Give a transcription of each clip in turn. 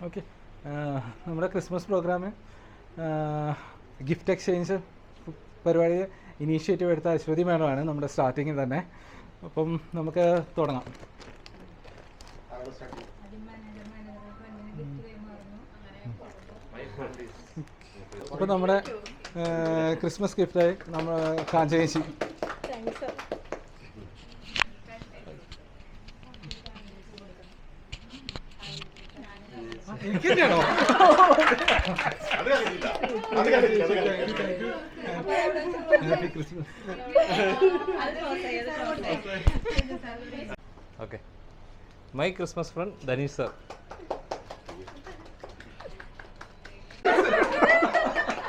Okay, നമ്മുടെ Christmas programme gift exchange പരിപാടി initiative എടുത്ത അശ്വതി മേഡമാണ് നമ്മുടെ സ്റ്റാർട്ടിങ്ങിൽ തന്നെ. അപ്പം നമുക്ക് തുടങ്ങാം. അപ്പോൾ നമ്മുടെ ക്രിസ്മസ് ഗിഫ്റ്റായി നമ്മൾ കാഞ്ചേച്ചി. എനിക്കെന്താണോ okay. My Christmas friend Dhaneesh sir.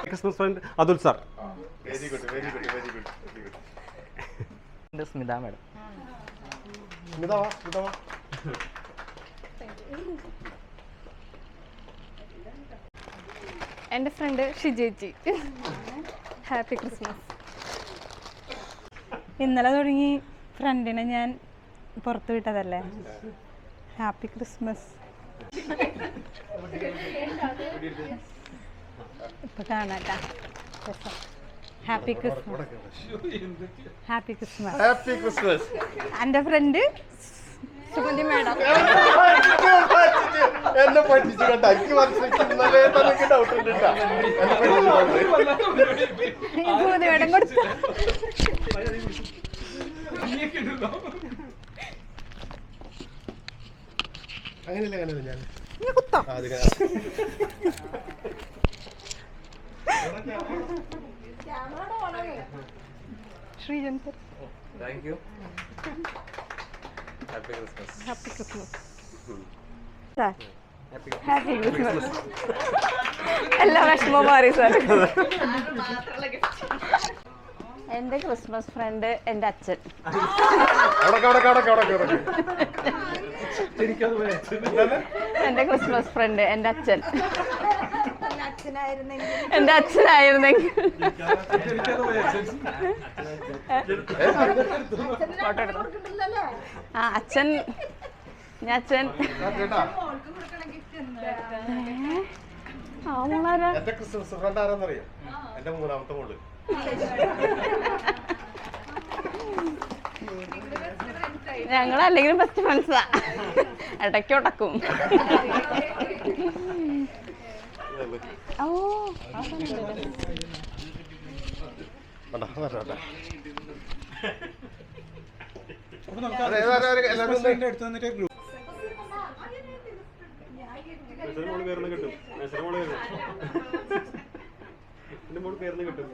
Christmas friend Athul sir. Smitha madam. എൻ്റെ ഫ്രണ്ട് ഷിജേച്ചി. Happy Christmas. ഇന്നലെ തുടങ്ങി ഫ്രണ്ടിനെ ഞാൻ പുറത്തു വിട്ടതല്ലേ. Happy Christmas. ഇപ്പൊ കാണാട്ടാ. Happy Christmas. Happy Christmas. Happy Christmas. എൻ്റെ ഫ്രണ്ട് സുമതി മാഡം. എന്നെ പഠിപ്പിച്ചു കേട്ടോ. എനിക്ക് മനസ്സിലാക്കി ഡൗട്ട് ഉണ്ട്. സുമതി മാഡം കൊടുത്തു. അങ്ങനെയല്ല ഞാൻ Sreejan. Thank you. Happy Christmas. Happy Christmas. Happy Christmas. എല്ലാ വിഷമവും മാറി സാർ. എൻ്റെ ക്രിസ്മസ് ഫ്രണ്ട് എൻ്റെ അച്ഛൻ. എൻ്റെ ക്രിസ്മസ് ഫ്രണ്ട് എൻ്റെ അച്ഛൻ. എൻ്റെ അച്ഛനായിരുന്നെങ്കിൽ ആ അച്ഛൻ. ഞാൻ അച്ഛൻ. എന്റെ ക്രിസ്മസ് ഫ്രണ്ട് ആരാന്നറിയോ? എന്റെ മൂന്നാമത്തെ മോള്. ഞങ്ങളല്ലെങ്കിലും ബെസ്റ്റ് ഫ്രണ്ട്സാ. ഇടയ്ക്ക് ഉടക്കും. ഓ കിട്ടും.